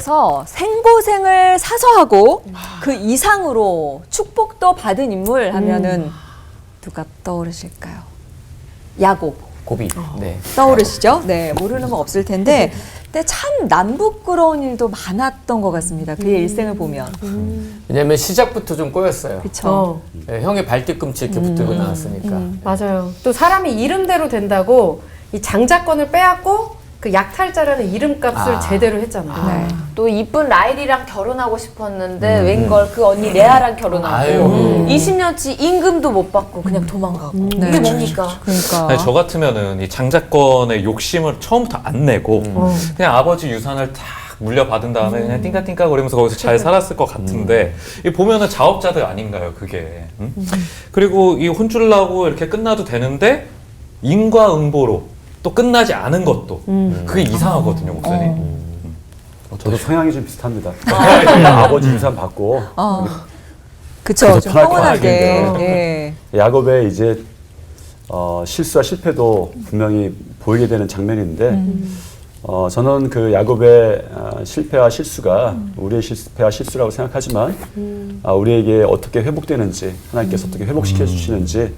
하나님께서 생고생을 사서하고 그 이상으로 축복도 받은 인물 하면은 누가 떠오르실까요? 야곱. 고비. 네. 떠오르시죠? 네, 모르는 건 없을 텐데, 근데 참 남부끄러운 일도 많았던 것 같습니다. 그의 일생을 보면. 왜냐면 시작부터 좀 꼬였어요. 그렇죠. 네, 형의 발뒤꿈치 이렇게 붙들고 나왔으니까. 맞아요. 또 사람이 이름대로 된다고 이 장자권을 빼앗고 그 약탈자라는 이름값을 제대로 했잖아요. 네. 또 이쁜 라일이랑 결혼하고 싶었는데 웬걸 그 언니 레아랑 결혼하고 20년치 임금도 못 받고 그냥 도망가고 이게 뭡니까? 그러니까. 아니, 저 같으면은 이 장자권의 욕심을 처음부터 안 내고 그냥 아버지 유산을 탁 물려받은 다음에 그냥 띵까띵까 거리면서 거기서 잘 살았을 것 같은데 이 보면은 자업자득 아닌가요, 그게? 그리고 이 혼쭐 나고 이렇게 끝나도 되는데 인과응보로 또 끝나지 않은 것도 그게 이상하거든요, 목사님. 저도 성향이 좀 비슷합니다. 아버지 유산 받고 그쵸. 그래서 좀 편할 것 평온하게. 같은데. 예. 야곱의 이제 실수와 실패도 분명히 보이게 되는 장면인데 저는 그 야곱의 실패와 실수가 우리의 실패와 실수라고 생각하지만 우리에게 어떻게 회복되는지 하나님께서 어떻게 회복시켜 주시는지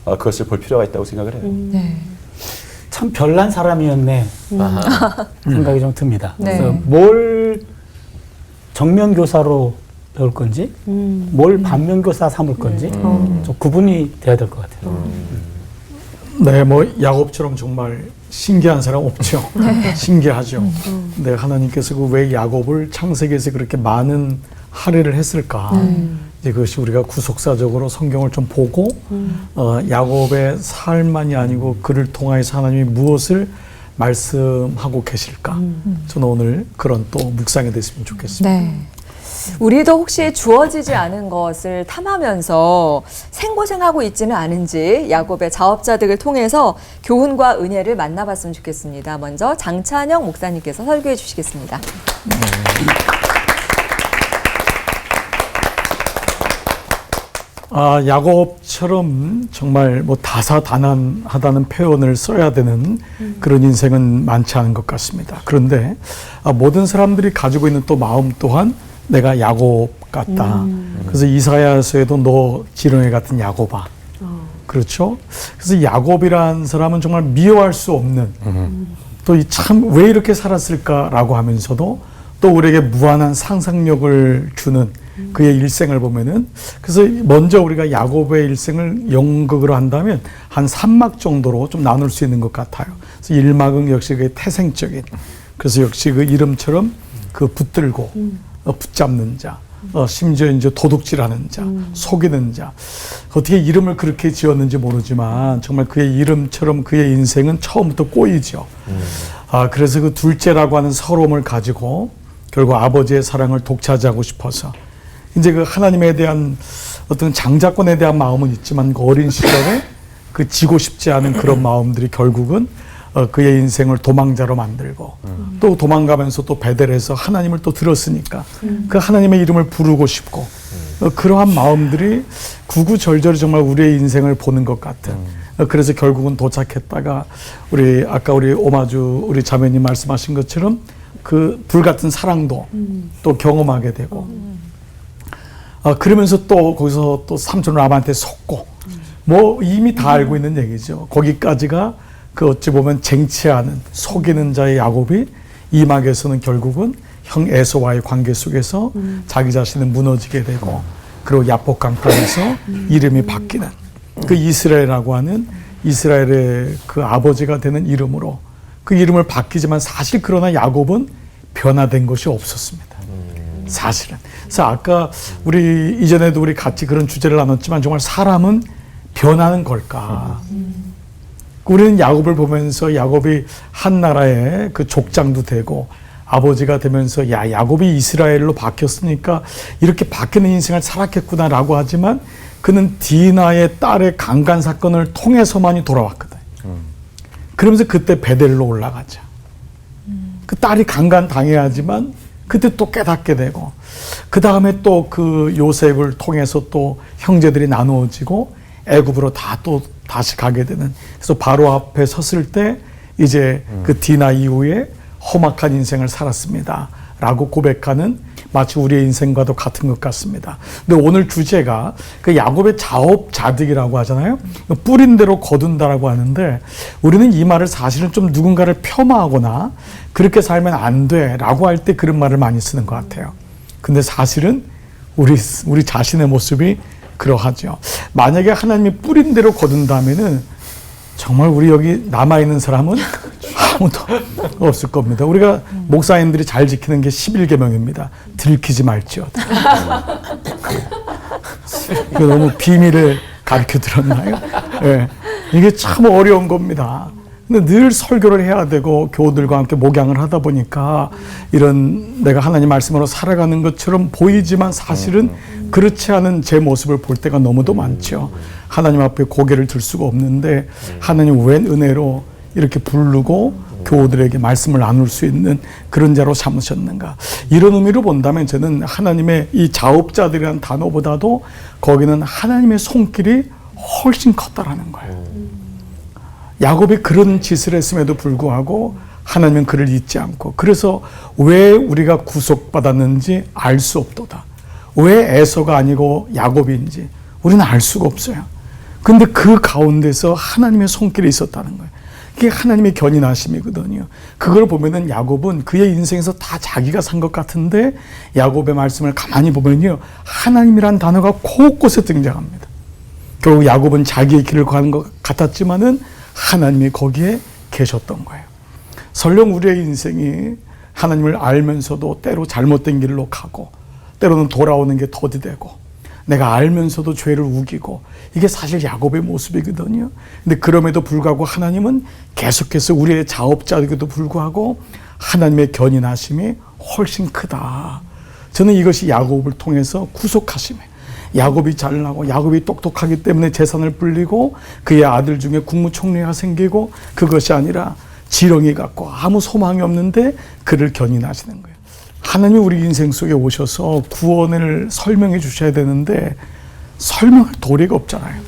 그것을 볼 필요가 있다고 생각을 해요. 네. 참 별난 사람이었네 생각이 좀 듭니다. 네. 그래서 뭘 정면교사로 배울 건지 뭘 반면교사 삼을 건지 좀 구분이 돼야 될 것 같아요. 네, 뭐 야곱처럼 정말 신기한 사람 없죠. 신기하죠. 근데 하나님께서 그 왜 야곱을 창세기에서 그렇게 많은 할애를 했을까? 이제 그것이 우리가 구속사적으로 성경을 좀 보고 야곱의 삶만이 아니고 그를 통하여서 하나님이 무엇을 말씀하고 계실까? 저는 오늘 그런 또 묵상이 됐으면 좋겠습니다. 네. 우리도 혹시 주어지지 않은 것을 탐하면서 생고생하고 있지는 않은지 야곱의 자업자득을 통해서 교훈과 은혜를 만나봤으면 좋겠습니다. 먼저 장찬영 목사님께서 설교해 주시겠습니다. 야곱처럼 정말 뭐 다사다난하다는 표현을 써야 되는 그런 인생은 많지 않은 것 같습니다. 그런데 모든 사람들이 가지고 있는 또 마음 또한 내가 야곱 같다. 그래서 이사야서에도 너 지렁이 같은 야곱아. 그렇죠? 그래서 야곱이란 사람은 정말 미워할 수 없는 또 참 왜 이렇게 살았을까라고 하면서도 또 우리에게 무한한 상상력을 주는 그의 일생을 보면은 그래서 먼저 우리가 야곱의 일생을 연극으로 한다면 한 3막 정도로 좀 나눌 수 있는 것 같아요. 그래서 1막은 역시 그 태생적인 그래서 역시 그 이름처럼 그 붙들고 붙잡는 자 심지어 이제 도둑질하는 자 속이는 자 어떻게 이름을 그렇게 지었는지 모르지만 정말 그의 이름처럼 그의 인생은 처음부터 꼬이죠. 그래서 그 둘째라고 하는 서러움을 가지고 결국 아버지의 사랑을 독차지하고 싶어서 이제 그 하나님에 대한 어떤 장자권에 대한 마음은 있지만 그 어린 시절에 그 지고 싶지 않은 그런 마음들이 결국은 그의 인생을 도망자로 만들고 또 도망가면서 또 베델에서 하나님을 또 들었으니까 그 하나님의 이름을 부르고 싶고 그러한 마음들이 구구절절히 정말 우리의 인생을 보는 것 같은 그래서 결국은 도착했다가 아까 우리 오마주 우리 자매님 말씀하신 것처럼 그 불같은 사랑도 또 경험하게 되고 그러면서 또 거기서 또 삼촌 라반한테 속고 뭐 이미 다 알고 있는 얘기죠. 거기까지가 그 어찌 보면 쟁취하는 속이는 자의 야곱이 이 막에서는 결국은 형 에서와의 관계 속에서 자기 자신은 무너지게 되고 그리고 야복강판에서 이름이 바뀌는 그 이스라엘이라고 하는 이스라엘의 그 아버지가 되는 이름으로 그 이름을 바뀌지만 사실 그러나 야곱은 변화된 것이 없었습니다. 사실은. 그래서 아까 우리 이전에도 우리 같이 그런 주제를 나눴지만 정말 사람은 변하는 걸까? 우리는 야곱을 보면서 야곱이 한 나라의 그 족장도 되고 아버지가 되면서 야곱이 이스라엘로 바뀌었으니까 이렇게 바뀌는 인생을 살았겠구나라고 하지만 그는 디나의 딸의 강간 사건을 통해서만이 돌아왔거든. 그러면서 그때 베델로 올라가죠. 그 딸이 강간 당해야지만 그때 또 깨닫게 되고 그 다음에 또 그 요셉을 통해서 또 형제들이 나누어지고 애굽으로 또 다시 가게 되는 그래서 바로 앞에 섰을 때 이제 그 디나 이후에 험악한 인생을 살았습니다 라고 고백하는 마치 우리의 인생과도 같은 것 같습니다. 근데 오늘 주제가 그 야곱의 자업자득이라고 하잖아요. 뿌린 대로 거둔다라고 하는데 우리는 이 말을 사실은 좀 누군가를 폄하하거나 그렇게 살면 안 돼라고 할 때 그런 말을 많이 쓰는 것 같아요. 근데 사실은 우리 자신의 모습이 그러하죠. 만약에 하나님이 뿌린 대로 거둔다면은 정말 우리 여기 남아있는 사람은 아무도 없을 겁니다. 우리가 목사님들이 잘 지키는 게 11계명입니다. 들키지 말지어다. 이거 너무 비밀을 가르쳐 드렸나요? 네. 이게 참 어려운 겁니다. 근데 늘 설교를 해야 되고 교우들과 함께 목양을 하다 보니까 이런 내가 하나님 말씀으로 살아가는 것처럼 보이지만 사실은 그렇지 않은 제 모습을 볼 때가 너무도 많죠. 하나님 앞에 고개를 들 수가 없는데 하나님 웬 은혜로 이렇게 부르고 교우들에게 말씀을 나눌 수 있는 그런 자로 삼으셨는가. 이런 의미로 본다면 저는 하나님의 이 자업자들이라는 단어보다도 거기는 하나님의 손길이 훨씬 컸다라는 거예요. 야곱이 그런 짓을 했음에도 불구하고 하나님은 그를 잊지 않고, 그래서 왜 우리가 구속받았는지 알 수 없도다. 왜 에서가 아니고 야곱인지 우리는 알 수가 없어요. 근데 그 가운데서 하나님의 손길이 있었다는 거예요. 그게 하나님의 견인하심이거든요. 그걸 보면은 야곱은 그의 인생에서 다 자기가 산 것 같은데 야곱의 말씀을 가만히 보면요, 하나님이란 단어가 곳곳에 등장합니다. 결국 야곱은 자기의 길을 가는 것 같았지만은 하나님이 거기에 계셨던 거예요. 설령 우리의 인생이 하나님을 알면서도 때로 잘못된 길로 가고 때로는 돌아오는 게 더디되고 내가 알면서도 죄를 우기고, 이게 사실 야곱의 모습이거든요. 근데 그럼에도 불구하고 하나님은 계속해서 우리의 자업자에게도 불구하고 하나님의 견인하심이 훨씬 크다. 저는 이것이 야곱을 통해서 구속하심이에요. 야곱이 잘나고 야곱이 똑똑하기 때문에 재산을 불리고 그의 아들 중에 국무총리가 생기고, 그것이 아니라 지렁이 같고 아무 소망이 없는데 그를 견인하시는 거예요. 하나님이 우리 인생 속에 오셔서 구원을 설명해 주셔야 되는데 설명할 도리가 없잖아요.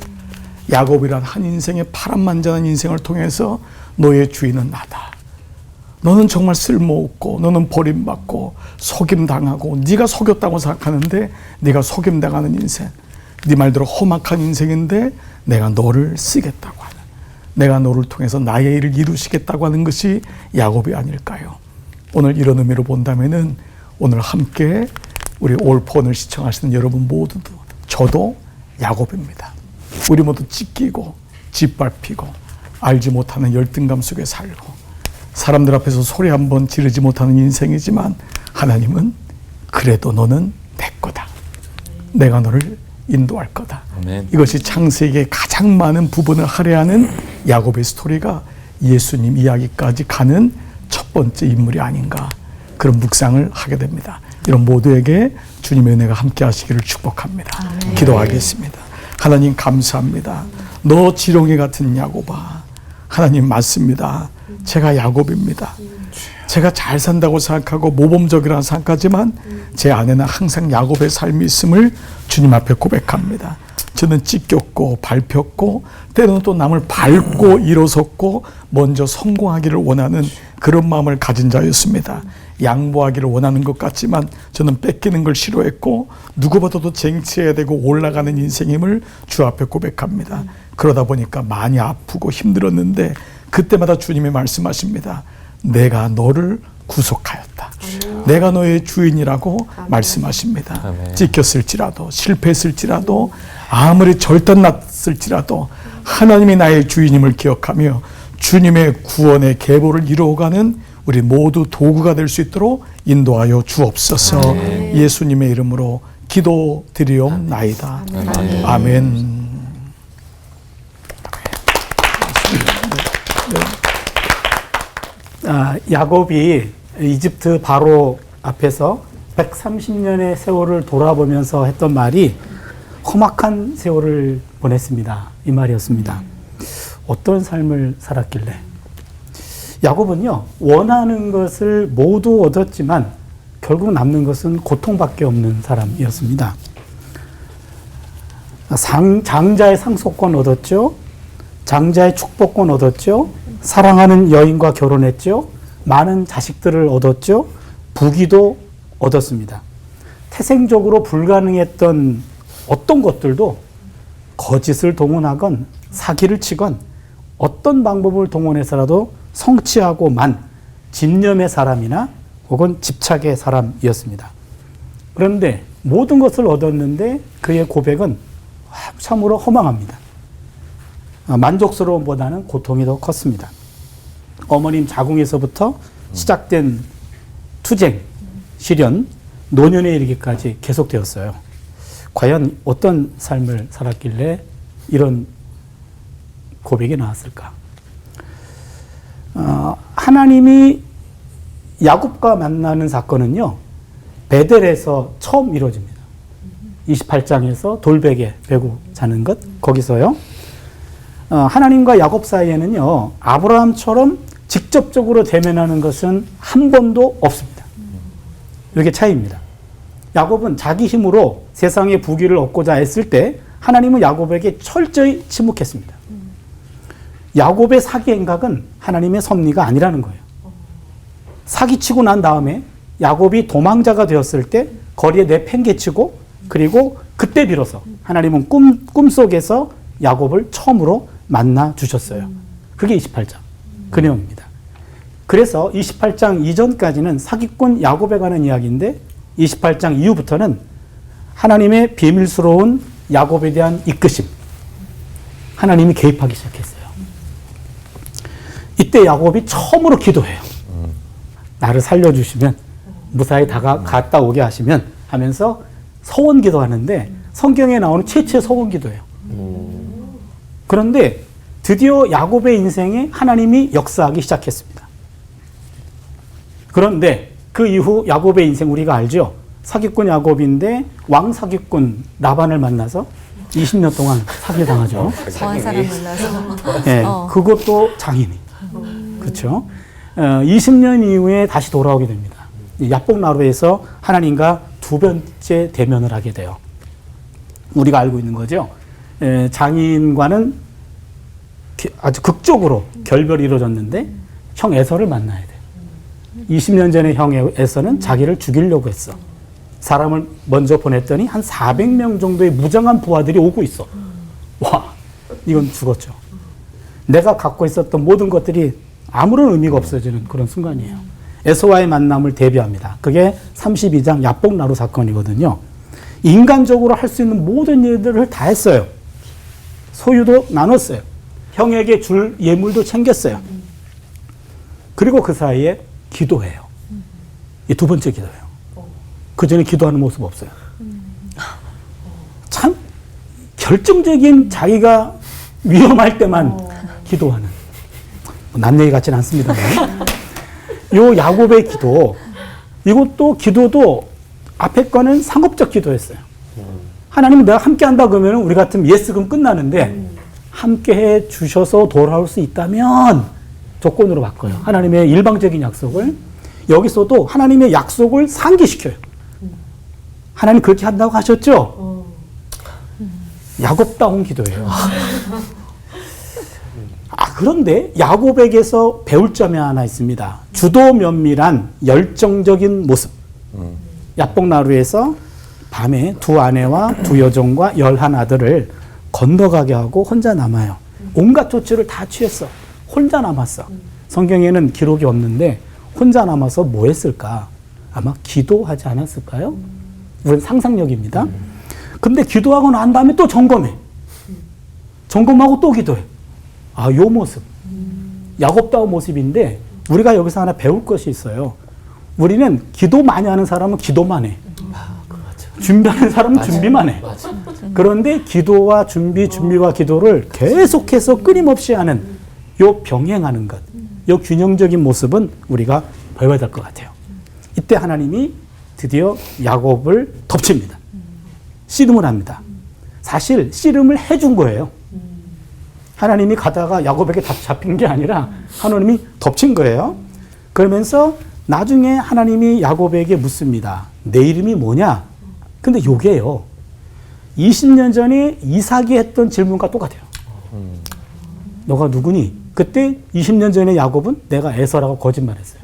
야곱이란 한 인생의 파란만장한 인생을 통해서 너의 주인은 나다. 너는 정말 쓸모없고 너는 버림받고 속임당하고 네가 속였다고 생각하는데 네가 속임당하는 인생, 네 말대로 험악한 인생인데 내가 너를 쓰겠다고 하는, 내가 너를 통해서 나의 일을 이루시겠다고 하는 것이 야곱이 아닐까요? 오늘 이런 의미로 본다면은 오늘 함께 우리 올폰을 시청하시는 여러분 모두도, 저도 야곱입니다. 우리 모두 찢기고 짓밟히고 알지 못하는 열등감 속에 살고 사람들 앞에서 소리 한번 지르지 못하는 인생이지만 하나님은 그래도 너는 내 거다. 내가 너를 인도할 거다. 아멘. 이것이 창세기의 가장 많은 부분을 할애하는 야곱의 스토리가 예수님 이야기까지 가는 첫 번째 인물이 아닌가, 그런 묵상을 하게 됩니다. 이런 모두에게 주님의 은혜가 함께 하시기를 축복합니다. 기도하겠습니다. 하나님 감사합니다. 너 지렁이 같은 야곱아. 하나님 맞습니다. 제가 야곱입니다. 제가 잘 산다고 생각하고 모범적이라고 생각하지만 제 안에는 항상 야곱의 삶이 있음을 주님 앞에 고백합니다. 저는 찢겼고 밟혔고 때로는 또 남을 밟고 일어섰고 먼저 성공하기를 원하는 그런 마음을 가진 자였습니다. 양보하기를 원하는 것 같지만 저는 뺏기는 걸 싫어했고 누구보다도 쟁취해야 되고 올라가는 인생임을 주 앞에 고백합니다. 그러다 보니까 많이 아프고 힘들었는데 그때마다 주님이 말씀하십니다. 내가 너를 구속하였다. 내가 너의 주인이라고 말씀하십니다. 아멘. 찢겼을지라도 실패했을지라도 아무리 절단났을지라도 하나님이 나의 주인임을 기억하며 주님의 구원의 계보를 이루어가는 우리 모두 도구가 될 수 있도록 인도하여 주옵소서. 예수님의 이름으로 기도드리옵나이다. 아멘. 아멘. 야곱이 이집트 바로 앞에서 130년의 세월을 돌아보면서 했던 말이 험악한 세월을 보냈습니다. 이 말이었습니다. 어떤 삶을 살았길래? 야곱은요, 원하는 것을 모두 얻었지만 결국 남는 것은 고통밖에 없는 사람이었습니다. 장자의 상속권 얻었죠. 장자의 축복권 얻었죠. 사랑하는 여인과 결혼했죠. 많은 자식들을 얻었죠. 부귀도 얻었습니다. 태생적으로 불가능했던 어떤 것들도 거짓을 동원하건 사기를 치건 어떤 방법을 동원해서라도 성취하고만 집념의 사람이나 혹은 집착의 사람이었습니다. 그런데 모든 것을 얻었는데 그의 고백은 참으로 허망합니다. 만족스러움보다는 고통이 더 컸습니다. 어머님 자궁에서부터 시작된 투쟁, 시련, 노년에 이르기까지 계속되었어요. 과연 어떤 삶을 살았길래 이런 고백이 나왔을까? 하나님이 야곱과 만나는 사건은요, 베델에서 처음 이루어집니다. 28장에서 돌베개 베고 자는 것, 거기서요. 하나님과 야곱 사이에는요, 아브라함처럼 직접적으로 대면하는 것은 한 번도 없습니다. 이게 차이입니다. 야곱은 자기 힘으로 세상의 부귀를 얻고자 했을 때 하나님은 야곱에게 철저히 침묵했습니다. 야곱의 사기 행각은 하나님의 섭리가 아니라는 거예요. 사기치고 난 다음에 야곱이 도망자가 되었을 때 거리에 내팽개치고, 그리고 그때 비로소 하나님은 꿈속에서 야곱을 처음으로 만나 주셨어요. 그게 28장 그 내용입니다. 그래서 28장 이전까지는 사기꾼 야곱에 관한 이야기인데 28장 이후부터는 하나님의 비밀스러운 야곱에 대한 이끄심, 하나님이 개입하기 시작했어요. 이때 야곱이 처음으로 기도해요. 나를 살려주시면, 무사히 갔다 오게 하시면 하면서 서원 기도하는데 성경에 나오는 최초의 서원 기도예요. 그런데 드디어 야곱의 인생에 하나님이 역사하기 시작했습니다. 그런데 그 이후 야곱의 인생 우리가 알죠? 사기꾼 야곱인데 왕 사기꾼 라반을 만나서 20년 동안 사기를 당하죠. 더한 사람 만나서. 네, 그것도 장인이. 그렇죠. 20년 이후에 다시 돌아오게 됩니다. 야복나루에서 하나님과 두 번째 대면을 하게 돼요. 우리가 알고 있는 거죠. 장인과는 아주 극적으로 결별이 이루어졌는데 형 에서를 만나야 돼요. 20년 전에 형 에서는 자기를 죽이려고 했어. 사람을 먼저 보냈더니 한 400명 정도의 무장한 부하들이 오고 있어. 와, 이건 죽었죠. 내가 갖고 있었던 모든 것들이 아무런 의미가 없어지는 그런 순간이에요. 에서와의 만남을 대비합니다. 그게 32장 야복나루 사건이거든요. 인간적으로 할 수 있는 모든 일들을 다 했어요. 소유도 나눴어요. 형에게 줄 예물도 챙겼어요. 그리고 그 사이에 기도해요. 이 두 번째 기도예요. 그 전에 기도하는 모습 없어요. 참 결정적인 자기가 위험할 때만 기도하는. 남 얘기 같지는 않습니다만. 요 야곱의 기도, 이것도 기도도 앞에 거는 상업적 기도였어요. 하나님 내가 함께 한다 그러면 우리 같으면 예스 그럼 끝나는데 함께 해 주셔서 돌아올 수 있다면 조건으로 바꿔요. 하나님의 일방적인 약속을. 여기서도 하나님의 약속을 상기시켜요. 하나님 그렇게 한다고 하셨죠? 야곱다운 기도예요. 그런데 야곱에게서 배울 점이 하나 있습니다. 주도 면밀한 열정적인 모습. 야복나루에서 밤에 두 아내와 두 여종과 11아들을 건너가게 하고 혼자 남아요. 온갖 조치를 다 취했어. 혼자 남았어. 성경에는 기록이 없는데 혼자 남아서 뭐 했을까? 아마 기도하지 않았을까요? 우리는 상상력입니다. 근데 기도하고 난 다음에 또 점검해. 점검하고 또 기도해. 요 모습. 야곱다운 모습인데 우리가 여기서 하나 배울 것이 있어요. 우리는 기도 많이 하는 사람은 기도만 해. 준비하는 사람은 준비만 해. 그런데 기도와 준비와 기도를 계속해서 끊임없이 하는 요 병행하는 것, 요 균형적인 모습은 우리가 배워야 될 것 같아요. 이때 하나님이 드디어 야곱을 덮칩니다. 씨름을 합니다. 사실 씨름을 해준 거예요. 하나님이 가다가 야곱에게 잡힌 게 아니라 하나님이 덮친 거예요. 그러면서 나중에 하나님이 야곱에게 묻습니다. 내 이름이 뭐냐? 근데 요게요. 20년 전에 이삭이 했던 질문과 똑같아요. 너가 누구니? 그때 20년 전에 야곱은 내가 에서라고 거짓말했어요.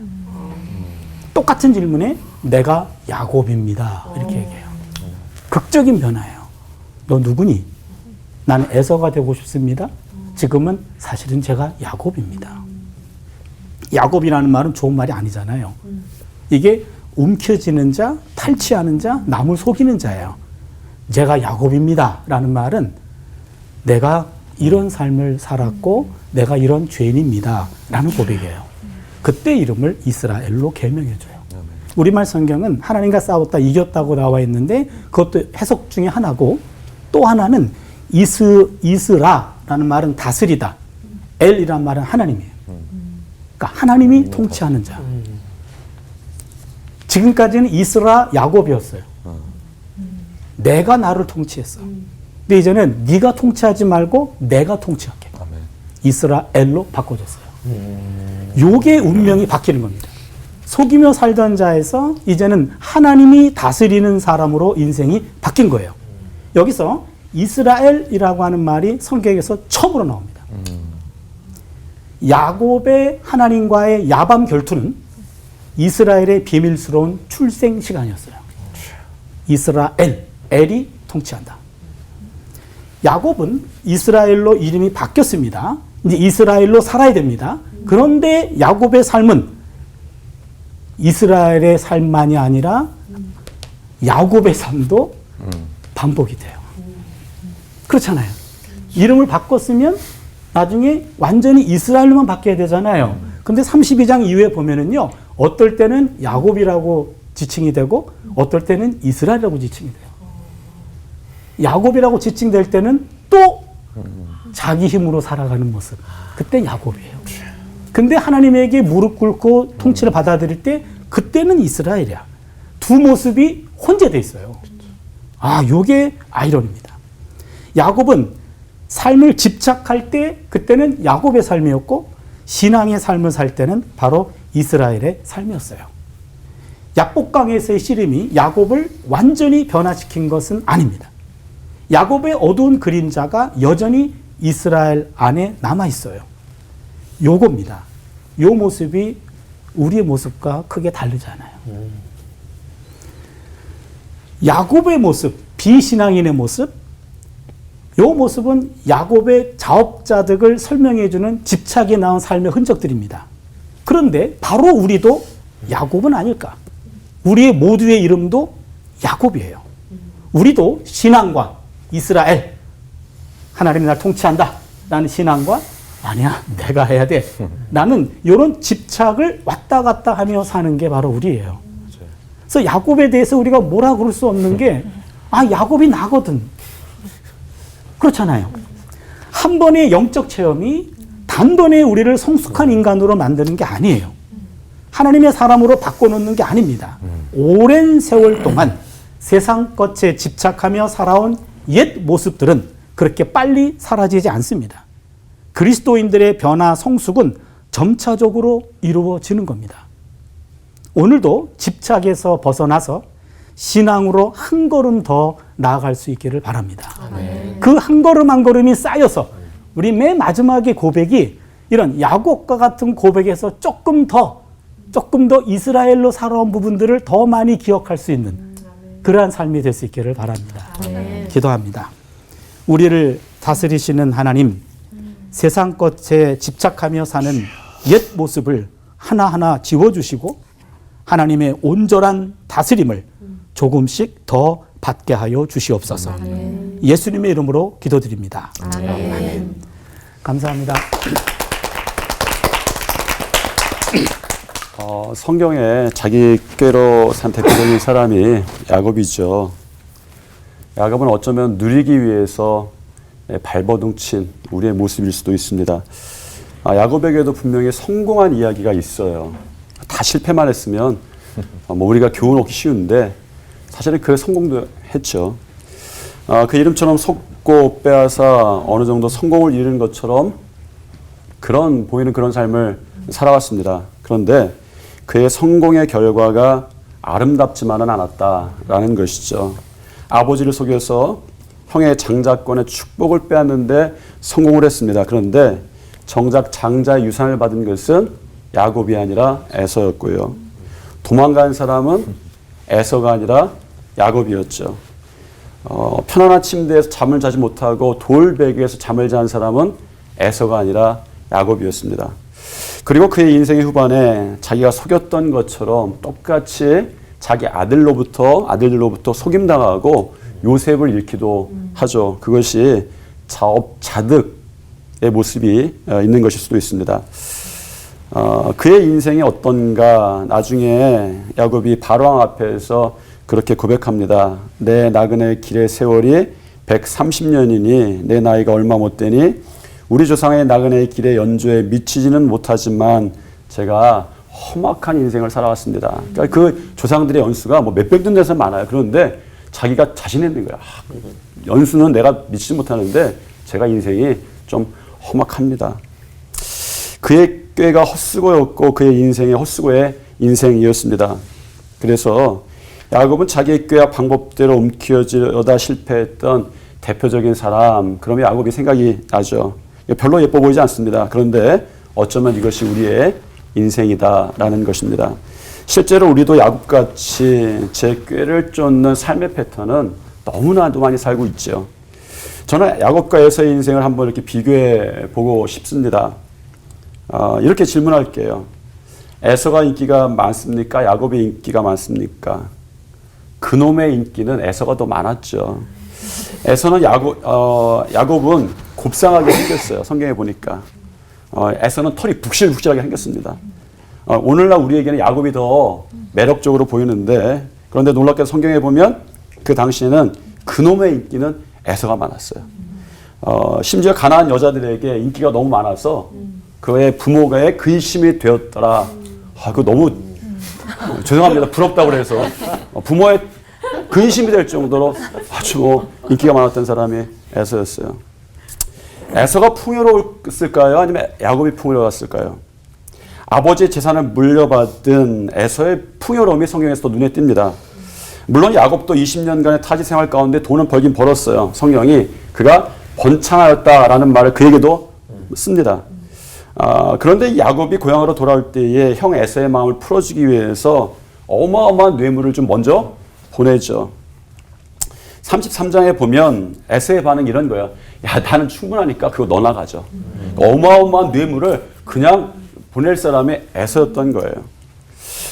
똑같은 질문에 내가 야곱입니다. 이렇게 얘기해요. 극적인 변화예요. 너 누구니? 나는 에서가 되고 싶습니다. 지금은 사실은 제가 야곱입니다. 야곱이라는 말은 좋은 말이 아니잖아요. 이게 움켜쥐는 자, 탈취하는 자, 남을 속이는 자예요. 제가 야곱입니다 라는 말은 내가 이런 삶을 살았고 내가 이런 죄인입니다 라는 고백이에요. 그때 이름을 이스라엘로 개명해줘요. 우리말 성경은 하나님과 싸웠다 이겼다고 나와 있는데 그것도 해석 중에 하나고, 또 하나는 이스라라는 말은 다스리다, 엘이란 말은 하나님이에요. 그러니까 하나님이 통치하는 자. 지금까지는 이스라 야곱이었어요. 내가 나를 통치했어. 근데 이제는 네가 통치하지 말고 내가 통치할게. 이스라엘로 바꿔줬어요. 요게 운명이 바뀌는 겁니다. 속이며 살던 자에서 이제는 하나님이 다스리는 사람으로 인생이 바뀐 거예요. 여기서 이스라엘이라고 하는 말이 성경에서 처음으로 나옵니다. 야곱의 하나님과의 야밤 결투는 이스라엘의 비밀스러운 출생 시간이었어요. 이스라엘, 엘이 통치한다. 야곱은 이스라엘로 이름이 바뀌었습니다. 이제 이스라엘로 살아야 됩니다. 그런데 야곱의 삶은 이스라엘의 삶만이 아니라 야곱의 삶도 반복이 돼요. 그렇잖아요. 이름을 바꿨으면 나중에 완전히 이스라엘로만 바뀌어야 되잖아요. 근데 32장 이후에 보면은요, 어떨 때는 야곱이라고 지칭이 되고 어떨 때는 이스라엘이라고 지칭이 돼요. 야곱이라고 지칭될 때는 또 자기 힘으로 살아가는 모습. 그때 야곱이에요. 근데 하나님에게 무릎 꿇고 통치를 받아들일 때 그때는 이스라엘이야. 두 모습이 혼재돼 있어요. 아, 요게 아이러니입니다. 야곱은 삶을 집착할 때 그때는 야곱의 삶이었고, 신앙의 삶을 살 때는 바로 이스라엘의 삶이었어요. 약복강에서의 씨름이 야곱을 완전히 변화시킨 것은 아닙니다. 야곱의 어두운 그림자가 여전히 이스라엘 안에 남아 있어요. 요겁니다. 요 모습이 우리의 모습과 크게 다르지 않아요. 야곱의 모습, 비신앙인의 모습, 요 모습은 야곱의 자업자득을 설명해주는 집착에 나온 삶의 흔적들입니다. 그런데 바로 우리도 야곱은 아닐까? 우리의 모두의 이름도 야곱이에요. 우리도 신앙과 이스라엘, 하나님이 날 통치한다 라는 신앙과 아니야, 내가 해야 돼 라는 이런 집착을 왔다 갔다 하며 사는 게 바로 우리예요. 그래서 야곱에 대해서 우리가 뭐라 그럴 수 없는 게, 아, 야곱이 나거든. 그렇잖아요. 한 번의 영적 체험이 단번에 우리를 성숙한 인간으로 만드는 게 아니에요. 하나님의 사람으로 바꿔놓는 게 아닙니다. 오랜 세월 동안 세상 것에 집착하며 살아온 옛 모습들은 그렇게 빨리 사라지지 않습니다. 그리스도인들의 변화 성숙은 점차적으로 이루어지는 겁니다. 오늘도 집착에서 벗어나서 신앙으로 한 걸음 더 나아갈 수 있기를 바랍니다. 그 한 걸음 한 걸음이 쌓여서 우리 맨 마지막의 고백이 이런 야곱과 같은 고백에서 조금 더 이스라엘로 살아온 부분들을 더 많이 기억할 수 있는 그러한 삶이 될 수 있기를 바랍니다. 기도합니다. 우리를 다스리시는 하나님, 세상 것에 집착하며 사는 옛 모습을 하나하나 지워주시고 하나님의 온전한 다스림을 조금씩 더 받게 하여 주시옵소서. 예수님의 이름으로 기도드립니다. 아멘. 감사합니다. 성경에 자기 꾀로 선택된 사람이 야곱이죠. 야곱은 어쩌면 누리기 위해서 발버둥친 우리의 모습일 수도 있습니다. 야곱에게도 분명히 성공한 이야기가 있어요. 다 실패만 했으면 우리가 교훈 얻기 쉬운데 사실은 그 성공도 했죠. 그 이름처럼 속고 빼앗아 어느 정도 성공을 이루는 것처럼 보이는 그런 삶을 살아왔습니다. 그런데 그의 성공의 결과가 아름답지만은 않았다라는 것이죠. 아버지를 속여서 형의 장자권의 축복을 빼앗는데 성공을 했습니다. 그런데 정작 장자의 유산을 받은 것은 야곱이 아니라 에서였고요. 도망간 사람은 에서가 아니라 야곱이었죠. 편안한 침대에서 잠을 자지 못하고 돌베개에서 잠을 잔 사람은 에서가 아니라 야곱이었습니다. 그리고 그의 인생의 후반에 자기가 속였던 것처럼 똑같이 자기 아들들로부터 속임당하고 요셉을 잃기도 하죠. 그것이 자업자득의 모습이 있는 것일 수도 있습니다. 그의 인생이 어떤가 나중에 야곱이 바로왕 앞에서 그렇게 고백합니다. 내 나그네 길의 세월이 130년이니 내 나이가 얼마 못 되니 우리 조상의 나그네의 길의 연조에 미치지는 못하지만 제가 험악한 인생을 살아왔습니다. 그러니까 그 조상들의 연수가 뭐 몇백 년 돼서 많아요. 그런데 자기가 자신있는 거야. 연수는 내가 미치지 못하는데 제가 인생이 좀 험악합니다. 그의 꾀가 헛수고였고 그의 인생이 헛수고의 인생이었습니다. 그래서 야곱은 자기의 꾀와 방법대로 움켜쥐려다 실패했던 대표적인 사람, 그러면 야곱이 생각이 나죠. 별로 예뻐 보이지 않습니다. 그런데 어쩌면 이것이 우리의 인생이다라는 것입니다. 실제로 우리도 야곱같이 제 꾀를 쫓는 삶의 패턴은 너무나도 많이 살고 있죠. 저는 야곱과 에서의 인생을 한번 이렇게 비교해 보고 싶습니다. 이렇게 질문할게요. 에서가 인기가 많습니까? 야곱의 인기가 많습니까? 그놈의 인기는 에서가 더 많았죠. 에서는 야곱은 곱상하게 생겼어요. 성경에 보니까. 에서는 털이 북실북실하게 생겼습니다. 오늘날 우리에게는 야곱이 더 매력적으로 보이는데 그런데 놀랍게도 성경에 보면 그 당시에는 그놈의 인기는 에서가 많았어요. 심지어 가나안 여자들에게 인기가 너무 많아서 그의 부모가 근심이 되었더라. 그거 너무 죄송합니다. 부럽다고 그래서 부모의 근심이 될 정도로 아주 인기가 많았던 사람이 에서였어요. 에서가 풍요로웠을까요? 아니면 야곱이 풍요로웠을까요? 아버지의 재산을 물려받은 에서의 풍요로움이 성경에서 더 눈에 띕니다. 물론 야곱도 20년간의 타지 생활 가운데 돈은 벌긴 벌었어요. 성경이 그가 번창하였다라는 말을 그에게도 씁니다. 그런데 야곱이 고향으로 돌아올 때에 형 에서의 마음을 풀어주기 위해서 어마어마한 뇌물을 좀 먼저 보내죠. 33장에 보면 에서의 반응이 이런 거예요. 야, 나는 충분하니까 그거 너나 가져. 어마어마한 뇌물을 그냥 보낼 사람이 에서였던 거예요.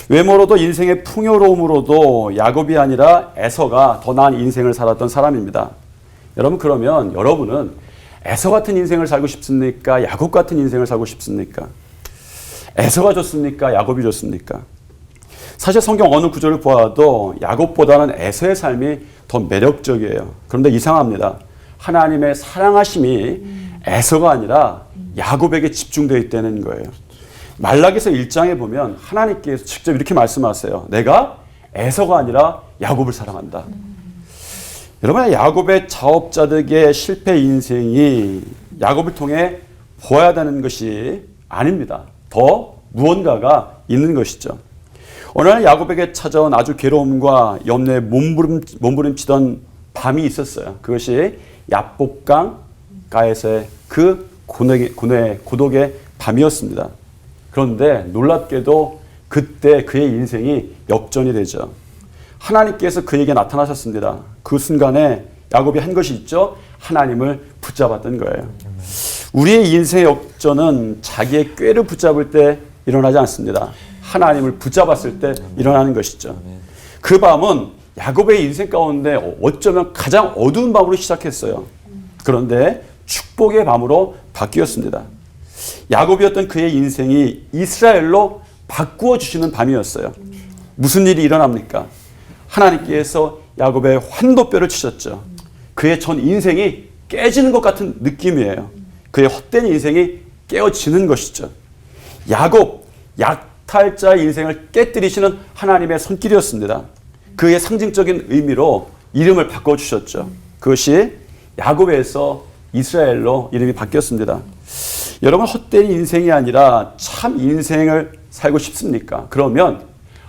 외모로도 인생의 풍요로움으로도 야곱이 아니라 에서가 더 나은 인생을 살았던 사람입니다. 여러분, 그러면 여러분은 에서 같은 인생을 살고 싶습니까? 야곱 같은 인생을 살고 싶습니까? 에서가 좋습니까? 야곱이 좋습니까? 사실 성경 어느 구절을 보아도 야곱보다는 에서의 삶이 더 매력적이에요. 그런데 이상합니다. 하나님의 사랑하심이 에서가 아니라 야곱에게 집중되어 있다는 거예요. 말라기서 1장에 보면 하나님께서 직접 이렇게 말씀하세요. 내가 에서가 아니라 야곱을 사랑한다. 여러분, 야곱의 자업자득의 실패 인생이 야곱을 통해 보아야 되는 것이 아닙니다. 더 무언가가 있는 것이죠. 어느 날 야곱에게 찾아온 아주 괴로움과 염려에 몸부림치던 밤이 있었어요. 그것이 야복강 가에서의 그 고독의 밤이었습니다. 그런데 놀랍게도 그때 그의 인생이 역전이 되죠. 하나님께서 그에게 나타나셨습니다. 그 순간에 야곱이 한 것이 있죠. 하나님을 붙잡았던 거예요. 우리의 인생의 역전은 자기의 꾀를 붙잡을 때 일어나지 않습니다. 하나님을 붙잡았을 때 일어나는 것이죠. 그 밤은 야곱의 인생 가운데 어쩌면 가장 어두운 밤으로 시작했어요. 그런데 축복의 밤으로 바뀌었습니다. 야곱이었던 그의 인생이 이스라엘로 바꾸어 주시는 밤이었어요. 무슨 일이 일어납니까? 하나님께서 야곱의 환도뼈를 치셨죠. 그의 전 인생이 깨지는 것 같은 느낌이에요. 그의 헛된 인생이 깨어지는 것이죠. 야곱, 약탈자의 인생을 깨뜨리시는 하나님의 손길이었습니다. 그의 상징적인 의미로 이름을 바꿔주셨죠. 그것이 야곱에서 이스라엘로 이름이 바뀌었습니다. 여러분, 헛된 인생이 아니라 참 인생을 살고 싶습니까? 그러면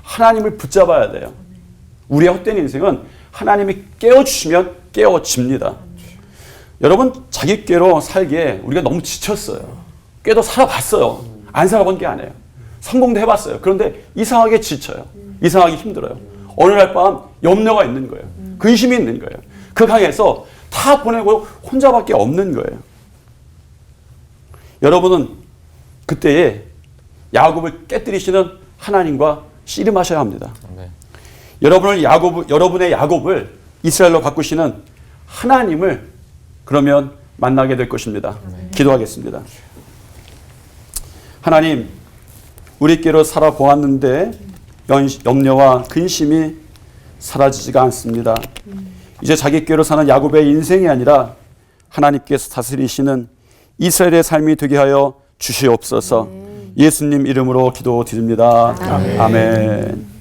하나님을 붙잡아야 돼요. 우리의 헛된 인생은 하나님이 깨워주시면 깨워집니다. 여러분, 자기 꾀로 살기에 우리가 너무 지쳤어요. 꾀도 살아봤어요. 안 살아본 게 아니에요. 성공도 해봤어요. 그런데 이상하게 지쳐요. 이상하기 힘들어요. 어느 날 밤 염려가 있는 거예요. 근심이 있는 거예요. 그 강에서 다 보내고 혼자밖에 없는 거예요. 여러분은 그때에 야곱을 깨뜨리시는 하나님과 씨름하셔야 합니다. 네. 여러분의 야곱을 이스라엘로 바꾸시는 하나님을 그러면 만나게 될 것입니다. 기도하겠습니다. 하나님, 우리께로 살아보았는데 염려와 근심이 사라지지가 않습니다. 이제 자기께로 사는 야곱의 인생이 아니라 하나님께서 다스리시는 이스라엘의 삶이 되게 하여 주시옵소서. 예수님 이름으로 기도드립니다. 아멘.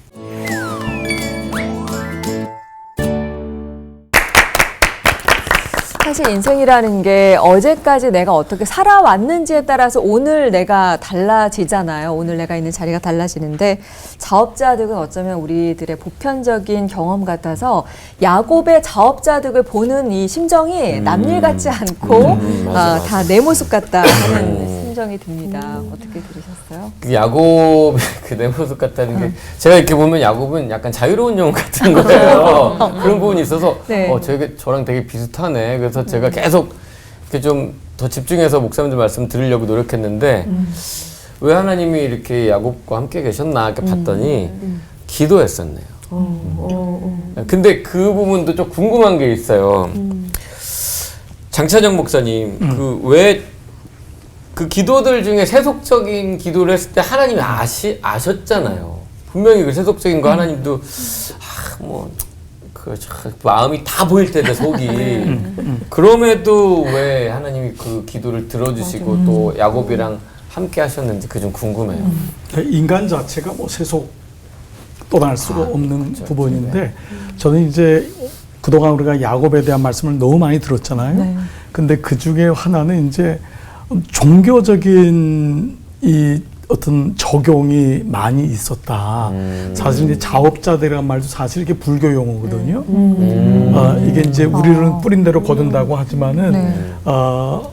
사실 인생이라는 게 어제까지 내가 어떻게 살아왔는지에 따라서 오늘 내가 달라지잖아요. 오늘 내가 있는 자리가 달라지는데 자업자득은 어쩌면 우리들의 보편적인 경험 같아서 야곱의 자업자득을 보는 이 심정이 남일 같지 않고 다 내 모습 같다 하는 심정이 듭니다. 어떻게 들으셨어요? 그 야곱 그 내 모습 같다는 게 제가 이렇게 보면 야곱은 약간 자유로운 영 같은 거예요. 그런 부분이 있어서 네. 저랑 되게 비슷하네. 그래서 제가 계속 이렇게 좀 더 집중해서 목사님들 말씀 들으려고 노력했는데 왜 하나님이 이렇게 야곱과 함께 계셨나 이렇게 봤더니 기도했었네요. 근데 그 부분도 좀 궁금한 게 있어요. 장찬영 목사님 그 왜 그 기도들 중에 세속적인 기도를 했을 때 하나님이 아셨잖아요. 분명히 그 세속적인 거 하나님도 마음이 다 보일 텐데 속이 그럼에도 왜 하나님이 그 기도를 들어주시고 또 야곱이랑 함께 하셨는지 그 좀 궁금해요. 인간 자체가 뭐 세속 떠날 수가 없는 부분인데 저는 이제 그동안 우리가 야곱에 대한 말씀을 너무 많이 들었잖아요. 근데 그 중에 하나는 이제 종교적인 이 어떤 적용이 많이 있었다. 사실 이제 자업자들이라는 말도 사실 이게 불교 용어거든요. 이게 이제 우리는 뿌린 대로 거둔다고 하지만은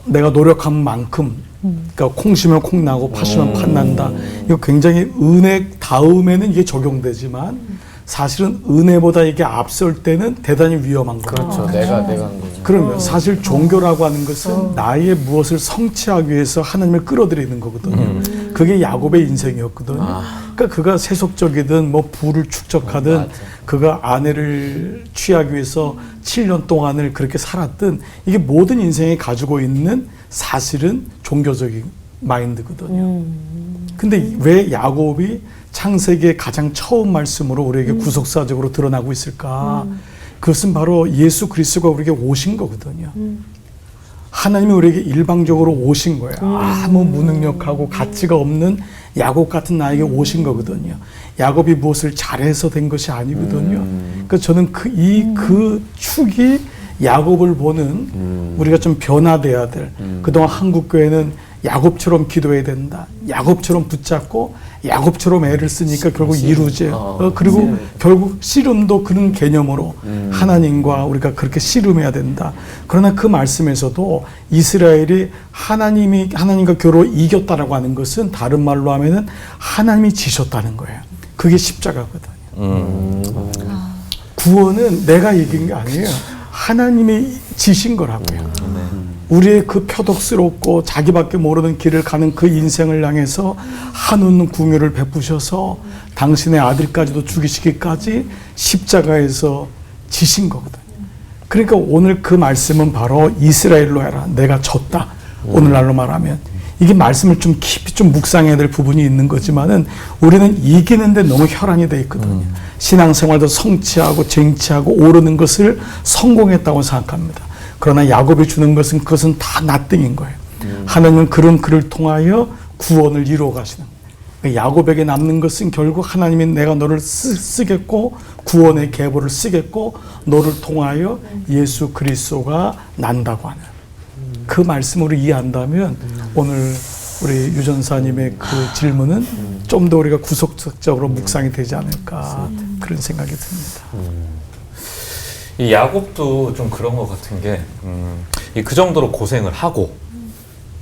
내가 노력한 만큼, 그러니까 콩 심으면 콩 나고 팥 심으면 팥 난다. 이거 굉장히 은혜 다음에는 이게 적용되지만 사실은 은혜보다 이게 앞설 때는 대단히 위험한 거예요. 그렇죠. 내가 한 거죠. 그러면 사실 종교라고 하는 것은 나의 무엇을 성취하기 위해서 하나님을 끌어들이는 거거든요. 그게 야곱의 인생이었거든요. 그러니까 그가 세속적이든 뭐 부를 축적하든 그가 아내를 취하기 위해서 7년 동안을 그렇게 살았든 이게 모든 인생이 가지고 있는 사실은 종교적인 마인드거든요. 근데 왜 야곱이 창세기의 가장 처음 말씀으로 우리에게 구속사적으로 드러나고 있을까? 그것은 바로 예수 그리스도가 우리에게 오신 거거든요. 하나님이 우리에게 일방적으로 오신 거예요. 아무 무능력하고 가치가 없는 야곱 같은 나에게 오신 거거든요. 야곱이 무엇을 잘해서 된 것이 아니거든요. 그러니까 저는 그 축이 야곱을 보는 우리가 좀 변화돼야 될 그동안 한국교회는 야곱처럼 기도해야 된다. 야곱처럼 붙잡고 야곱처럼 애를 쓰니까 결국 이루지. 그리고 결국 씨름도 그런 개념으로 하나님과 우리가 그렇게 씨름해야 된다. 그러나 그 말씀에서도 이스라엘이 하나님과 겨루 이겼다라고 하는 것은 다른 말로 하면은 하나님이 지셨다는 거예요. 그게 십자가거든요. 구원은 내가 이긴 게 아니에요. 하나님이 지신 거라고요. 우리의 그 표독스럽고 자기밖에 모르는 길을 가는 그 인생을 향해서 한없는 궁유를 베푸셔서 당신의 아들까지도 죽이시기까지 십자가에서 지신 거거든요. 그러니까 오늘 그 말씀은 바로 이스라엘로 해라. 내가 졌다. 오늘날로 말하면. 이게 말씀을 좀 깊이 좀 묵상해야 될 부분이 있는 거지만은 우리는 이기는데 너무 혈안이 돼 있거든요. 신앙생활도 성취하고 쟁취하고 오르는 것을 성공했다고 생각합니다. 그러나 야곱이 주는 것은 그것은 다 나띵인 거예요. 하나님은 그런 그를 통하여 구원을 이루어 가시는 거예요. 야곱에게 남는 것은 결국 하나님이 내가 너를 쓰겠고 구원의 계보를 쓰겠고 너를 통하여 예수 그리스도가 난다고 하는 그 말씀으로 이해한다면 오늘 우리 유 전사님의 그 질문은 좀 더 우리가 구속적으로 묵상이 되지 않을까 그런 생각이 듭니다. 이 야곱도 좀 그런 것 같은 게 그 정도로 고생을 하고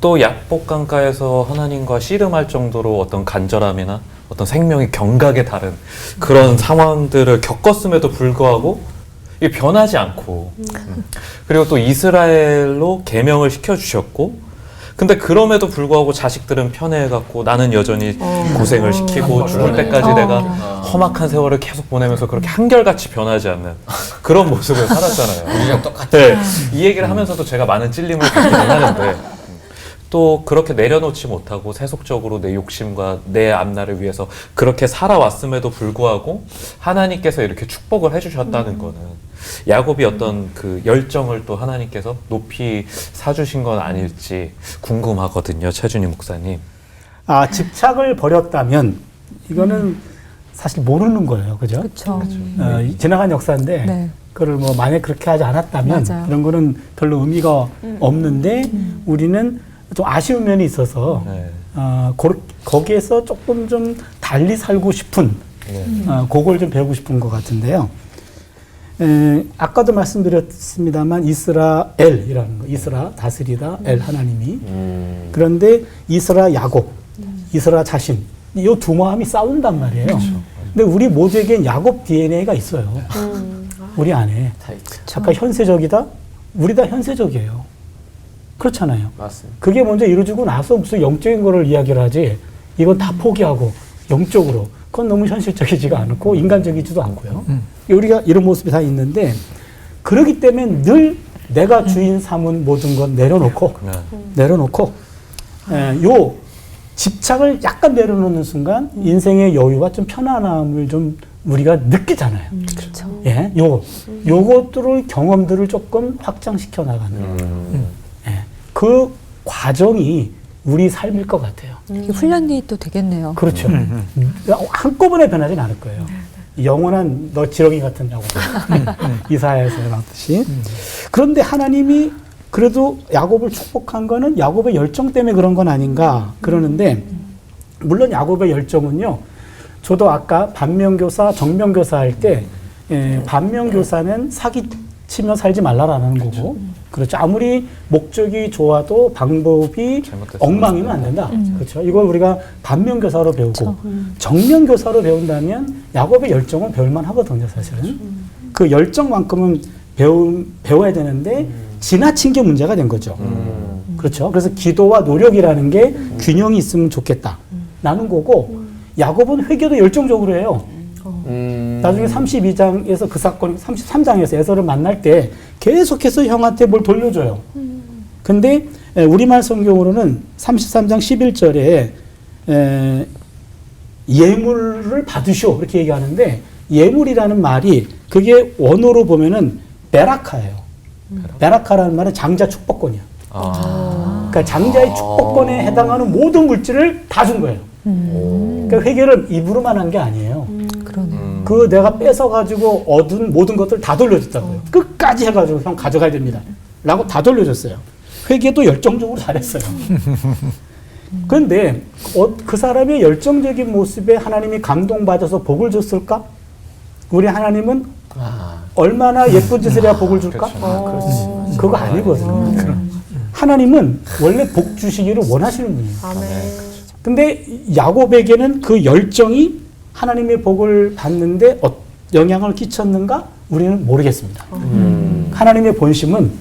또 약복강가에서 하나님과 씨름할 정도로 어떤 간절함이나 어떤 생명이 경각에 다른 그런 상황들을 겪었음에도 불구하고 이게 변하지 않고 그리고 또 이스라엘로 계명을 시켜주셨고 근데 그럼에도 불구하고 자식들은 편애해갖고 나는 여전히 고생을 시키고 죽을 때까지 내가 험악한 세월을 계속 보내면서 그렇게 한결같이 변하지 않는 그런 모습을 살았잖아요. 우리랑 똑같아. 네, 이 얘기를 하면서도 제가 많은 찔림을 받기는 하는데 또 그렇게 내려놓지 못하고 세속적으로 내 욕심과 내 앞날을 위해서 그렇게 살아왔음에도 불구하고 하나님께서 이렇게 축복을 해주셨다는 거는 야곱이 어떤 그 열정을 또 하나님께서 높이 사주신 건 아닐지 궁금하거든요. 최준희 목사님. 집착을 버렸다면 이거는 사실 모르는 거예요. 그죠? 그렇죠. 지나간 역사인데 네. 그걸 뭐 만약 그렇게 하지 않았다면 맞아요. 이런 거는 별로 의미가 없는데 우리는 좀 아쉬운 면이 있어서 네. 거기에서 조금 좀 달리 살고 싶은 그걸 좀 배우고 싶은 것 같은데요. 아까도 말씀드렸습니다만 이스라엘이라는 거, 이스라 다스리다 엘 하나님이 그런데 이스라 야곱, 이스라 자신 이 두 마음이 싸운단 말이에요. 근데 우리 모두에겐 야곱 DNA가 있어요. 우리 안에. 아까 현세적이다? 우리 다 현세적이에요. 그렇잖아요. 맞습니다. 그게 먼저 이루어지고 나서 무슨 영적인 거를 이야기를 하지 이건 다 포기하고 영적으로 그건 너무 현실적이지가 않고 인간적이지도 않고요. 우리가 이런 모습이 다 있는데 그러기 때문에 늘 내가 주인 삼은 모든 것 내려놓고 요 집착을 약간 내려놓는 순간 인생의 여유와 좀 편안함을 좀 우리가 느끼잖아요. 그렇죠. 예, 요것들을 경험들을 조금 확장시켜 나가는 그 과정이 우리 삶일 것 같아요. 이게 훈련이 또 되겠네요. 그렇죠. 한꺼번에 변하진 않을 거예요. 영원한 너 지렁이 같은 야곱. 이사야에서 나왔듯이. 그런데 하나님이 그래도 야곱을 축복한 거는 야곱의 열정 때문에 그런 건 아닌가 그러는데 물론 야곱의 열정은요. 저도 아까 반면교사, 정면교사 할 때 반면교사는 사기치며 살지 말라라는 거고 그렇죠. 아무리 목적이 좋아도 방법이 엉망이면 안 된다. 그렇죠. 이걸 우리가 반면교사로 배우고 정면교사로 배운다면 야곱의 열정은 배울만 하거든요. 사실은. 그 열정만큼은 배워야 되는데 지나친 게 문제가 된 거죠. 그렇죠. 그래서 기도와 노력이라는 게 균형이 있으면 좋겠다. 라는 거고 야곱은 회개도 열정적으로 해요. 나중에 32장에서 그 사건, 33장에서 에서를 만날 때 계속해서 형한테 뭘 돌려줘요. 근데 우리말 성경으로는 33장 11절에 예물을 받으시오 이렇게 얘기하는데 예물이라는 말이 그게 원어로 보면은 베라카예요. 베라카라는 말은 장자 축복권이야. 그러니까 장자의 축복권에 해당하는 모든 물질을 다 준 거예요. 그러니까 회개를 입으로만 한 게 아니에요. 그 내가 뺏어가지고 얻은 모든 것들 다 돌려줬다고요. 끝까지 해가지고 형 가져가야 됩니다. 라고 다 돌려줬어요. 회개도 열정적으로 잘했어요. 그런데 그 사람의 열정적인 모습에 하나님이 감동받아서 복을 줬을까? 우리 하나님은 얼마나 예쁜 짓을 해야 복을 줄까? 그거 아니거든요. 하나님은 원래 복 주시기를 원하시는 분이에요. 근데 야곱에게는 그 열정이 하나님의 복을 받는데 영향을 끼쳤는가? 우리는 모르겠습니다. 하나님의 본심은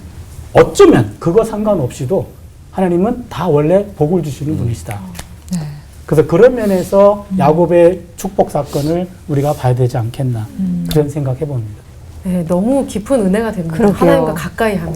어쩌면 그거 상관없이도 하나님은 다 원래 복을 주시는 분이시다. 그래서 그런 면에서 야곱의 축복 사건을 우리가 봐야 되지 않겠나 그런 생각해 봅니다. 네, 너무 깊은 은혜가 됩니다. 그러게요. 하나님과 가까이 함이.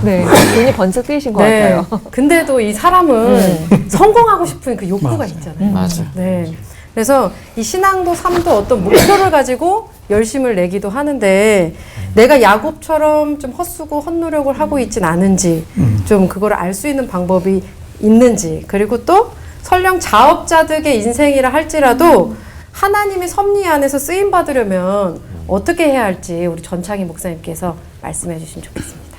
네. 눈이 번쩍 뜨이신 것 네. 같아요. 근데도 이 사람은 성공하고 싶은 그 욕구가 있잖아요. 맞아. 네. 그래서 이 신앙도 삶도 어떤 목표를 가지고 열심을 내기도 하는데 내가 야곱처럼 좀 헛수고 헛노력을 하고 있진 않은지 좀 그걸 알 수 있는 방법이 있는지 그리고 또 설령 자업자득의 인생이라 할지라도 하나님의 섭리 안에서 쓰임 받으려면 어떻게 해야 할지 우리 전창희 목사님께서 말씀해 주시면 좋겠습니다.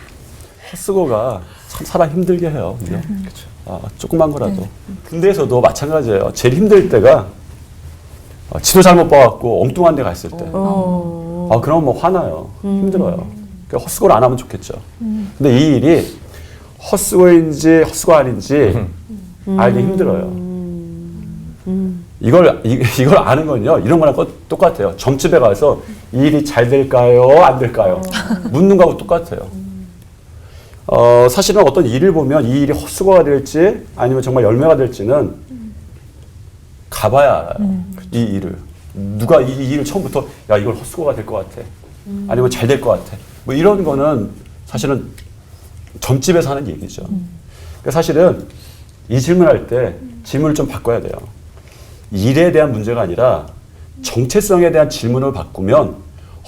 헛수고가 참 사람 힘들게 해요. 그죠? 조그만 거라도. 군대에서도 마찬가지예요. 제일 힘들 때가 지도 잘못 봐갖고 엉뚱한 데 갔을 때. 그럼 뭐 화나요. 힘들어요. 그러니까 헛수고를 안 하면 좋겠죠. 근데 이 일이 헛수고인지 헛수고 아닌지 알기 힘들어요. 이걸 아는 건요, 이런 거랑 똑같아요. 점집에 가서 이 일이 잘 될까요? 안 될까요? 묻는 거하고 똑같아요. 사실은 어떤 일을 보면 이 일이 헛수고가 될지 아니면 정말 열매가 될지는 가봐야 알아요. 이 일을. 누가 이 일을 처음부터 야, 이걸 헛수고가 될 것 같아. 아니면 잘 될 것 같아. 뭐 이런 거는 사실은 점집에서 하는 얘기죠. 그러니까 사실은 이 질문할 때 질문을 좀 바꿔야 돼요. 일에 대한 문제가 아니라 정체성에 대한 질문을 바꾸면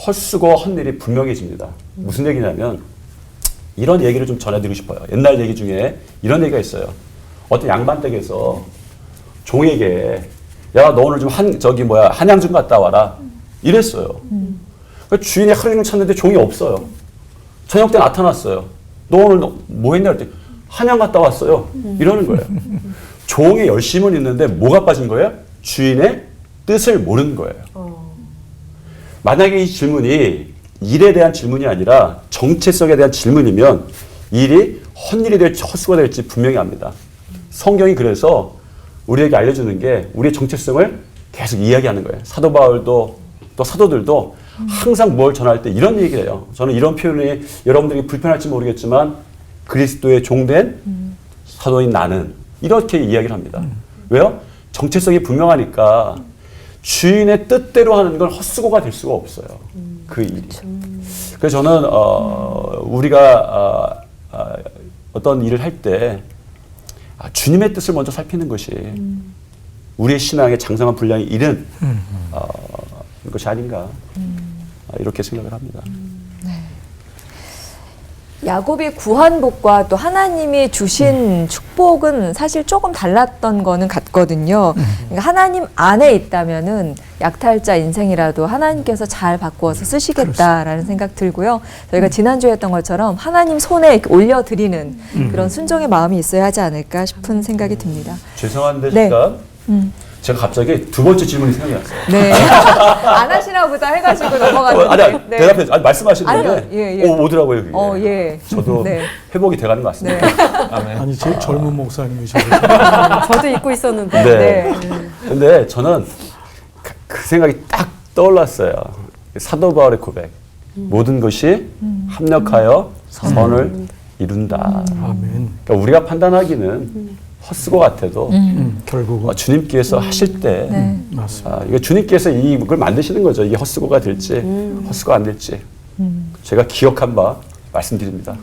헛수고 헛일이 분명해집니다. 무슨 얘기냐면 이런 얘기를 좀 전해드리고 싶어요. 옛날 얘기 중에 이런 얘기가 있어요. 어떤 양반댁에서 종에게 야, 너 오늘 좀 한양 좀 갔다 와라. 이랬어요. 그러니까 주인이 하루 종일 찾는데 종이 없어요. 저녁 때 나타났어요. 너 오늘 뭐 했냐 그랬더니 한양 갔다 왔어요. 이러는 거예요. 종의 열심은 있는데 뭐가 빠진 거예요? 주인의 뜻을 모르는 거예요. 만약에 이 질문이 일에 대한 질문이 아니라 정체성에 대한 질문이면 일이 헛일이 될지 헛수가 될지 분명히 압니다. 성경이 그래서 우리에게 알려주는 게 우리의 정체성을 계속 이야기하는 거예요. 사도 바울도 또 사도들도 항상 뭘 전할 때 이런 얘기를 해요. 저는 이런 표현이 여러분들이 불편할지 모르겠지만 그리스도의 종된 사도인 나는 이렇게 이야기를 합니다. 왜요? 정체성이 분명하니까 주인의 뜻대로 하는 건 헛수고가 될 수가 없어요. 그 일이. 그래서 저는 우리가 어떤 일을 할 때 주님의 뜻을 먼저 살피는 것이 우리의 신앙의 장성한 분량이 이른 것이 아닌가 이렇게 생각을 합니다. 야곱이 구한 복과 또 하나님이 주신 축복은 사실 조금 달랐던 거는 같거든요. 그러니까 하나님 안에 있다면은 약탈자 인생이라도 하나님께서 잘 바꾸어서 쓰시겠다라는 생각 들고요. 저희가 지난주에 했던 것처럼 하나님 손에 이렇게 올려드리는 그런 순종의 마음이 있어야 하지 않을까 싶은 생각이 듭니다. 죄송한데 네. 제가 갑자기 두 번째 질문이 생각이 났어요. 네. 안 하시나 보다 해가지고 넘어갔는데. 아니, 네. 대답해. 아니, 말씀하시는데 아니요, 예. 오더라고요, 그게. 예. 저도 네. 회복이 돼가는 것 같습니다. 아니 제일 젊은 목사님이셔서 저도 잊고 있었는데. 네. 근데 저는 그 생각이 딱 떠올랐어요. 사도 바울의 고백. 모든 것이 합력하여 선을 이룬다. 아멘. 그러니까 우리가 판단하기는 헛수고 같아도 결국은 주님께서 하실 때 맞습니다. 이거 주님께서 이걸 만드시는 거죠. 이게 헛수고가 될지 헛수고가 안 될지 제가 기억한 바 말씀드립니다.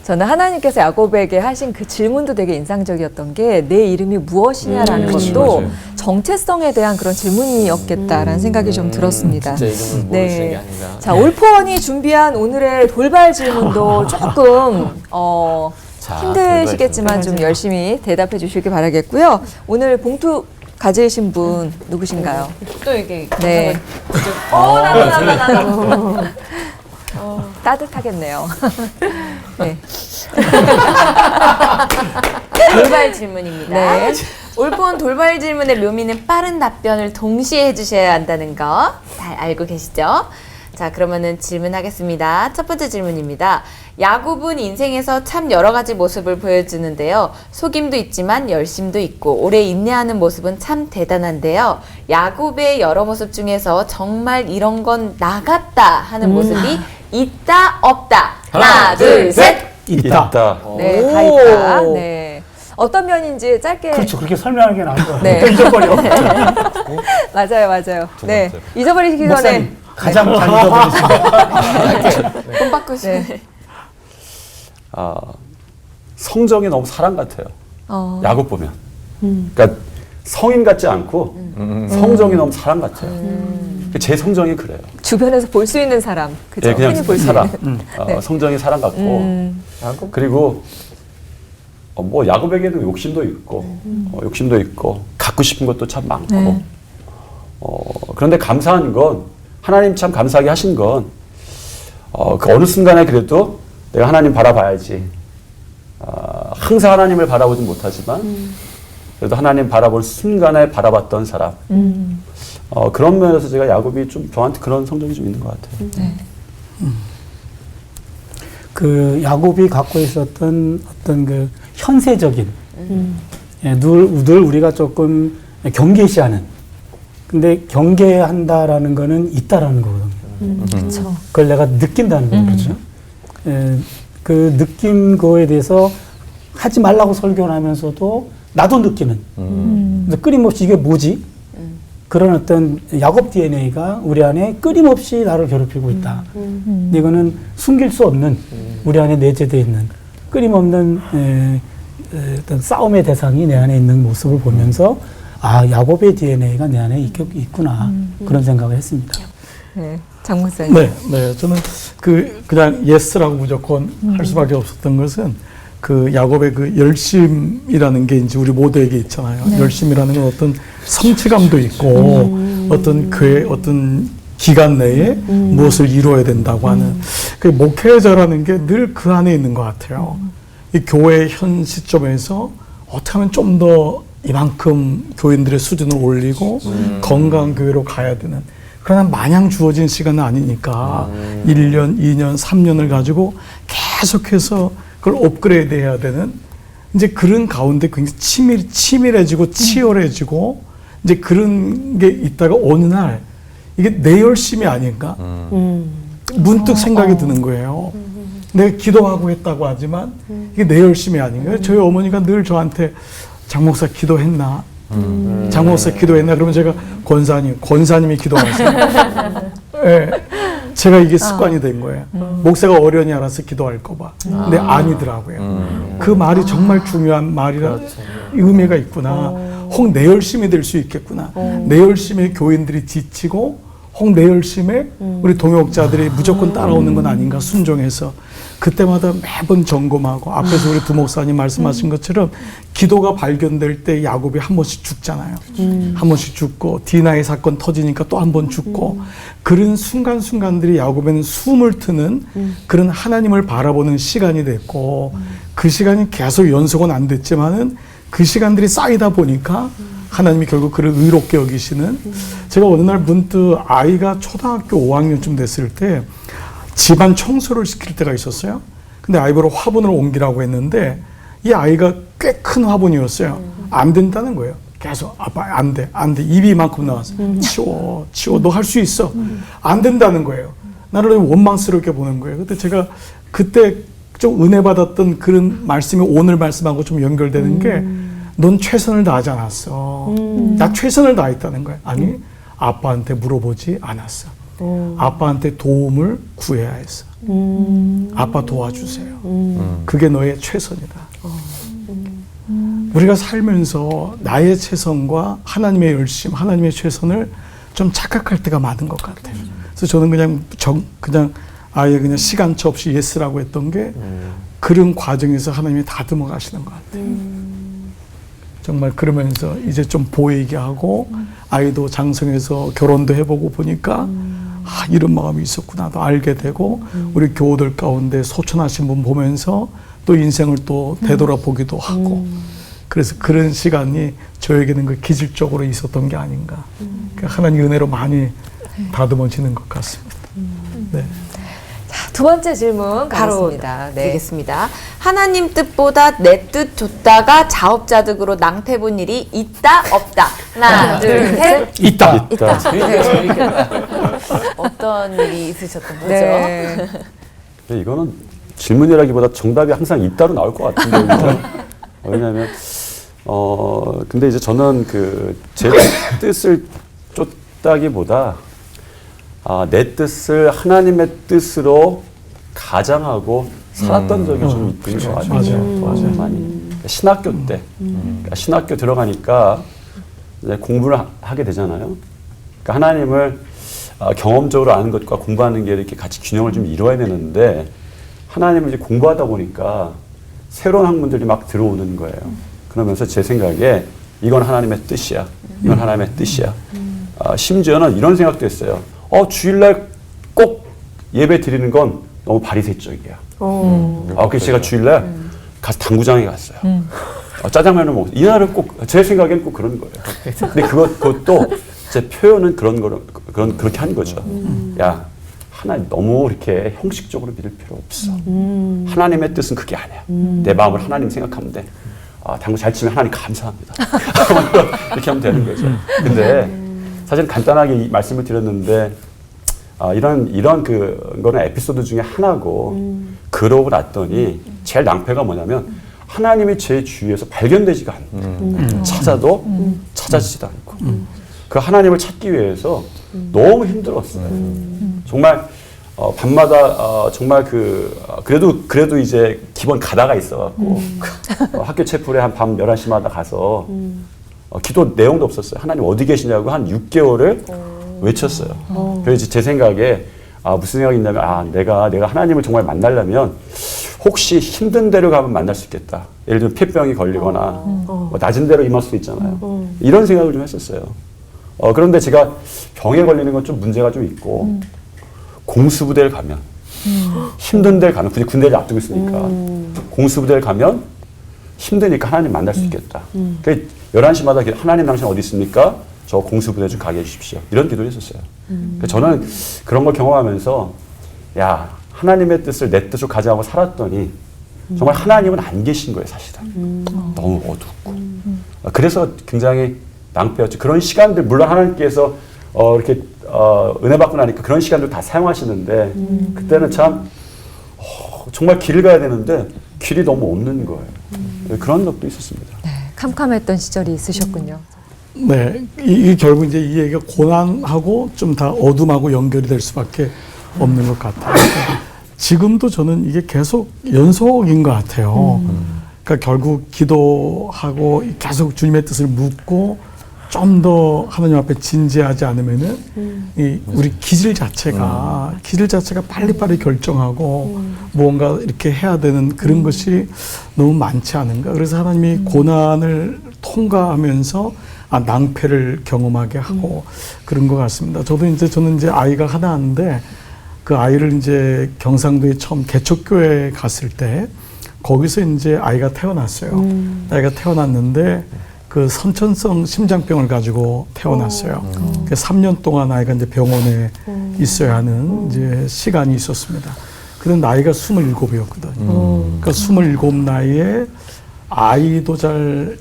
저는 하나님께서 야곱에게 하신 그 질문도 되게 인상적이었던 게 내 이름이 무엇이냐라는 것도 맞아요. 정체성에 대한 그런 질문이었겠다라는 생각이 좀 들었습니다. 진짜 이름을 모르시는 게 아닌가. 자, 올포원이 준비한 오늘의 돌발 질문도 조금 자, 힘드시겠지만 좀 열심히 대답해 주시길 바라겠고요. 오늘 봉투 가지신 분 누구신가요? 또 이게 네. 나도. 따뜻하겠네요. 네. 돌발 질문입니다. 네. 올포원 돌발 질문의 묘미는 빠른 답변을 동시에 해주셔야 한다는 거 잘 알고 계시죠? 자, 그러면은 질문하겠습니다. 첫 번째 질문입니다. 야곱은 인생에서 참 여러 가지 모습을 보여주는데요. 속임도 있지만 열심도 있고 오래 인내하는 모습은 참 대단한데요. 야곱의 여러 모습 중에서 정말 이런 건 나같다 하는 모습이 있다 없다. 하나, 둘, 셋. 있다. 네, 다 있다. 네. 어떤 면인지 짧게. 그렇죠. 그렇게 설명하는 게 나은 것 네. 같아요. 잊어버려. 맞아요. 두 네. 번째. 잊어버리기 전에. 목사님, 가장 잘 잊어버리시는 돈 받고 싶네. 네. 성정이 너무 사람 같아요. 야곱 보면. 그러니까 성인 같지 않고 성정이 너무 사람 같아요. 제 성정이 그래요. 주변에서 볼 수 있는 사람. 그죠? 네, 그냥 흔히 볼수 사람. 있는. 네. 성정이 사람 같고 그리고 뭐 야곱에게도 욕심도 있고 갖고 싶은 것도 참 많고 네. 그런데 감사한 건 하나님 참 감사하게 하신 건 그 어느 순간에 그래도 내가 하나님 바라봐야지 항상 하나님을 바라보진 못하지만 그래도 하나님 바라볼 순간에 바라봤던 사람 그런 면에서 제가 야곱이 좀 저한테 그런 성적이 좀 있는 것 같아요. 그 야곱이 갖고 있었던 어떤 그 현세적인 늘 우리가 조금 경계시하는. 근데 경계한다라는 거는 있다라는 거거든요. 그렇죠. 그걸 내가 느낀다는 거죠. 그 느낀 거에 대해서 하지 말라고 설교를 하면서도 나도 느끼는. 그래서 끊임없이 이게 뭐지? 그런 어떤 야곱 DNA가 우리 안에 끊임없이 나를 괴롭히고 있다. 이거는 숨길 수 없는 우리 안에 내재되어 있는 끊임없는 어떤 싸움의 대상이 내 안에 있는 모습을 보면서 아, 야곱의 DNA가 내 안에 있구나. 그런 생각을 했습니다. 네, 장 목사님. 네, 네. 저는 그냥 예스라고 무조건 할 수밖에 없었던 것은 그 야곱의 그 열심이라는 게 이제 우리 모두에게 있잖아요. 열심이라는 건 어떤 성취감도 있고 어떤 그의 어떤 기간 내에 무엇을 이루어야 된다고 하는 그 목회자라는 게 늘 그 안에 있는 것 같아요. 이 교회의 현 시점에서 어떻게 하면 좀 더 이만큼 교인들의 수준을 올리고 건강한 교회로 가야 되는 그러나 마냥 주어진 시간은 아니니까 1년, 2년, 3년을 가지고 계속해서 그걸 업그레이드 해야 되는 이제 그런 가운데 굉장히 치밀해지고 치열해지고 이제 그런 게 있다가 어느 날 이게 내 열심이 아닌가? 문득 생각이 드는 거예요. 내가 기도하고 했다고 하지만 이게 내 열심이 아닌가? 저희 어머니가 늘 저한테 장 목사 기도했나? 장 목사 기도했나? 그러면 제가 권사님이 기도하세요. 네. 제가 이게 습관이 된 거예요. 목사가 어련히 알아서 기도할까 봐. 근데 아니더라고요. 그 말이 정말 중요한 말이라 의미가 있구나. 혹 내 열심이 될 수 있겠구나. 내 열심에 교인들이 지치고 혹 내 열심에 우리 동역자들이 무조건 따라오는 건 아닌가 순종해서 그때마다 매번 점검하고 앞에서 우리 부목사님 말씀하신 것처럼 기도가 발견될 때 야곱이 한 번씩 죽잖아요. 한 번씩 죽고 디나의 사건 터지니까 또 한 번 죽고 그런 순간순간들이 야곱에는 숨을 트는 그런 하나님을 바라보는 시간이 됐고 그 시간이 계속 연속은 안 됐지만은 그 시간들이 쌓이다 보니까 하나님이 결국 그를 의롭게 여기시는 제가 어느 날 문득 아이가 초등학교 5학년쯤 됐을 때 집안 청소를 시킬 때가 있었어요. 근데 아이보러 화분을 옮기라고 했는데 이 아이가 꽤 큰 화분이었어요. 안 된다는 거예요. 계속 아빠 안 돼. 입이 이만큼 나왔어. 치워. 너 할 수 있어. 안 된다는 거예요. 나를 원망스럽게 보는 거예요. 근데 제가 그때 좀 은혜 받았던 그런 말씀이 오늘 말씀하고 좀 연결되는 게 넌 최선을 다하지 않았어. 나 최선을 다했다는 거야. 아니, 아빠한테 물어보지 않았어. 아빠한테 도움을 구해야 했어. 아빠 도와주세요. 그게 너의 최선이다. 우리가 살면서 나의 최선과 하나님의 열심, 하나님의 최선을 좀 착각할 때가 많은 것 같아요. 그래서 저는 그냥 아예 그냥 시간차 없이 예스라고 했던 게 그런 과정에서 하나님이 다듬어 가시는 것 같아요. 정말 그러면서 이제 좀 보이게 하고 아이도 장성해서 결혼도 해보고 보니까 아, 이런 마음이 있었구나 또 알게 되고 우리 교우들 가운데 소천하신 분 보면서 또 인생을 또 되돌아보기도 하고 그래서 그런 시간이 저에게는 그 기질적으로 있었던 게 아닌가. 그러니까 하나님 은혜로 많이 다듬어지는 것 같습니다. 네. 두 번째 질문 바로 가겠습니다. 네. 드리겠습니다. 하나님 뜻보다 내 뜻 줬다가 자업자득으로 낭패본 일이 있다 없다. 하나, 둘, 셋. 있다. 어떤 일이 있으셨던 거죠? 네. 이거는 질문이라기보다 정답이 항상 있다로 나올 것 같은데 왜냐하면 근데 이제 저는 제 뜻을 쫓다기보다 내 뜻을 하나님의 뜻으로 가장하고 살았던 적이 좀 있는 것 같아요. 맞아요. 많이 신학교 때 그러니까 신학교 들어가니까 이제 공부를 하게 되잖아요. 그러니까 하나님을 경험적으로 아는 것과 공부하는 게 이렇게 같이 균형을 좀 이루어야 되는데 하나님을 이제 공부하다 보니까 새로운 학문들이 막 들어오는 거예요. 그러면서 제 생각에 이건 하나님의 뜻이야. 이건 하나님의 뜻이야. 심지어는 이런 생각도 했어요. 주일날 꼭 예배 드리는 건 너무 바리새적이야. 그래서 제가 주일날 가서 당구장에 갔어요. 짜장면을 먹고 이날은 꼭 제 생각에는 꼭 그런 거예요. 근데 그것도 제 표현은 그렇게 한 거죠. 야, 하나님 너무 이렇게 형식적으로 믿을 필요 없어. 하나님의 뜻은 그게 아니야. 내 마음을 하나님 생각하면 돼. 당구 잘 치면 하나님 감사합니다. 이렇게 하면 되는 거죠. 근데 사실 간단하게 이 말씀을 드렸는데 이런 그거는 에피소드 중에 하나고 그러고 났더니 제일 낭패가 뭐냐면 하나님이 제 주위에서 발견되지가 않는 찾아도 찾아지지도 않고 그 하나님을 찾기 위해서 너무 힘들었어요. 정말 밤마다 정말 그래도 이제 기본 가다가 있어갖고 학교 채플에 한 밤 11시마다 가서 기도 내용도 없었어요. 하나님 어디 계시냐고 한 6개월을 외쳤어요. 그래서 이제 제 생각에 무슨 생각이 있냐면 내가 하나님을 정말 만나려면 혹시 힘든 데로 가면 만날 수 있겠다. 예를 들면 폐병이 걸리거나 뭐 낮은 데로 임할 수 있잖아요. 이런 생각을 좀 했었어요. 그런데 제가 병에 걸리는 건 좀 문제가 좀 있고 공수부대를 가면 힘든 데를 가면 군대를 앞두고 있으니까 공수부대를 가면 힘드니까 하나님 만날 수 있겠다. 그래서 11시마다 하나님 당신 어디 있습니까? 저 공수부대 좀 가게 해주십시오. 이런 기도를 했었어요. 그래서 저는 그런 걸 경험하면서 하나님의 뜻을 내 뜻으로 가져가고 살았더니 정말 하나님은 안 계신 거예요, 사실은. 너무 어둡고. 그래서 굉장히 낭패였죠. 그런 시간들, 물론 하나님께서 이렇게 은혜 받고 나니까 그런 시간들 다 사용하시는데 그때는 참 정말 길을 가야 되는데 길이 너무 없는 거예요. 그런 적도 있었습니다. 네, 캄캄했던 시절이 있으셨군요. 네, 이 결국 이제 이 얘기가 고난하고 좀 다 어둠하고 연결이 될 수밖에 없는 것 같아요. 그러니까 지금도 저는 이게 계속 연속인 것 같아요. 그러니까 결국 기도하고 계속 주님의 뜻을 묻고 좀 더 하나님 앞에 진지하지 않으면은 우리 기질 자체가 빨리빨리 결정하고 무언가 이렇게 해야 되는 그런 것이 너무 많지 않은가. 그래서 하나님이 고난을 통과하면서 낭패를 경험하게 하고 그런 것 같습니다. 저는 이제 아이가 하나인데 그 아이를 이제 경상도에 처음 개척교회 갔을 때 거기서 이제 아이가 태어났어요. 아이가 태어났는데 그 선천성 심장병을 가지고 태어났어요. 3년 동안 아이가 이제 병원에 있어야 하는 이제 시간이 있었습니다. 그때 나이가 27이었거든요. 그러니까 27 나이에 아이도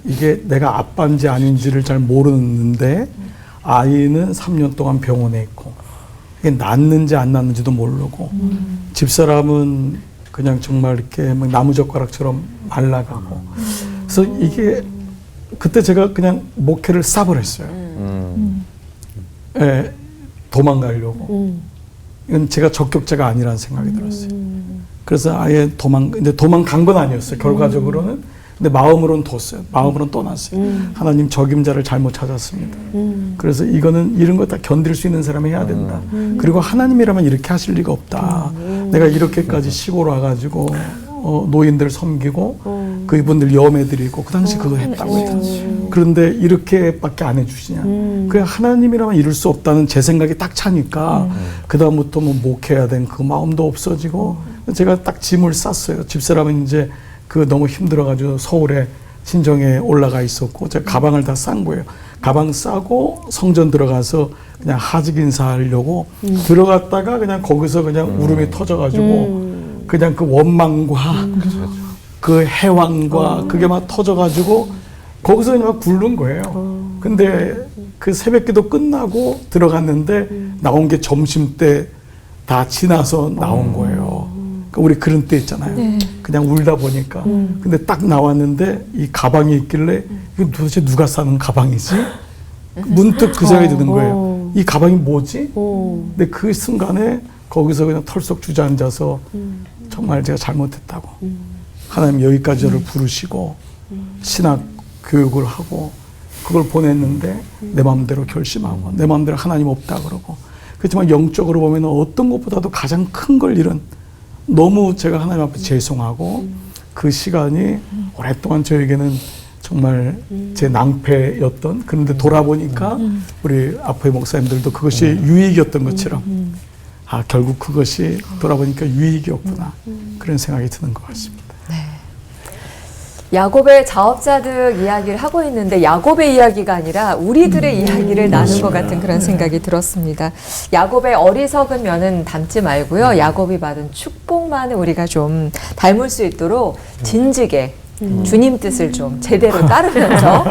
이게 내가 아빠인지 아닌지를 잘 모르는데 아이는 3년 동안 병원에 있고 이게 낫는지 안 낫는지도 모르고 집사람은 그냥 정말 이렇게 막 나무젓가락처럼 말라가고 그래서 이게 그때 제가 그냥 목회를 싸버렸어요. 예, 도망가려고. 이건 제가 적격자가 아니라는 생각이 들었어요. 그래서 아예 도망간 건 아니었어요. 결과적으로는. 근데 마음으로는 뒀어요. 마음으로는 떠났어요. 하나님 적임자를 잘못 찾았습니다. 그래서 이런 거 다 견딜 수 있는 사람이 해야 된다. 그리고 하나님이라면 이렇게 하실 리가 없다. 내가 이렇게까지 시골 와가지고 노인들 섬기고 그분들 염해드리고 그 당시 그거 했다고 했죠. 그런데 이렇게밖에 안 해주시냐. 그래 하나님이라면 이룰 수 없다는 제 생각이 딱 차니까 그 다음부터 뭐 목해야 된 그 마음도 없어지고 제가 딱 짐을 쌌어요. 집사람은 이제 너무 힘들어가지고 서울에 친정에 올라가 있었고 제가 가방을 다 싼 거예요. 가방 싸고 성전 들어가서 그냥 하직 인사하려고 들어갔다가 그냥 거기서 그냥 울음이 터져가지고 그냥 그 원망과 그 해왕과 그게 막 터져가지고 거기서 그냥 막 굴른 거예요. 근데 그 새벽기도 끝나고 들어갔는데 나온 게 점심때 다 지나서 나온 거예요. 그러니까 우리 그런 때 있잖아요. 그냥 울다 보니까. 근데 딱 나왔는데 이 가방이 있길래 이거 도대체 누가 싸는 가방이지? 문득 그 생각이 드는 거예요. 이 가방이 뭐지? 근데 그 순간에 거기서 그냥 털썩 주저앉아서 정말 제가 잘못했다고. 하나님 여기까지 저를 부르시고 신학 교육을 하고 그걸 보냈는데 내 마음대로 결심하고 내 마음대로 하나님 없다 그러고 그렇지만 영적으로 보면 어떤 것보다도 가장 큰 걸 잃은 너무 제가 하나님 앞에 죄송하고 그 시간이 오랫동안 저에게는 정말 제 낭패였던 그런데 돌아보니까 우리 앞의 목사님들도 그것이 유익이었던 것처럼 결국 그것이 돌아보니까 유익이었구나 그런 생각이 드는 것 같습니다. 야곱의 자업자득 이야기를 하고 있는데 야곱의 이야기가 아니라 우리들의 이야기를 나눈 것 같은 그런 생각이 들었습니다. 야곱의 어리석은 면은 닮지 말고요. 야곱이 받은 축복만을 우리가 좀 닮을 수 있도록 진지게 주님 뜻을 좀 제대로 따르면서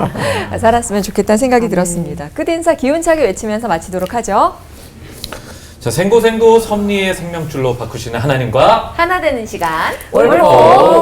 살았으면 좋겠다는 생각이 들었습니다. 끝인사 기운차게 외치면서 마치도록 하죠. 자, 생고생도 섭리의 생명줄로 바꾸시는 하나님과 하나 되는 시간 올보왕!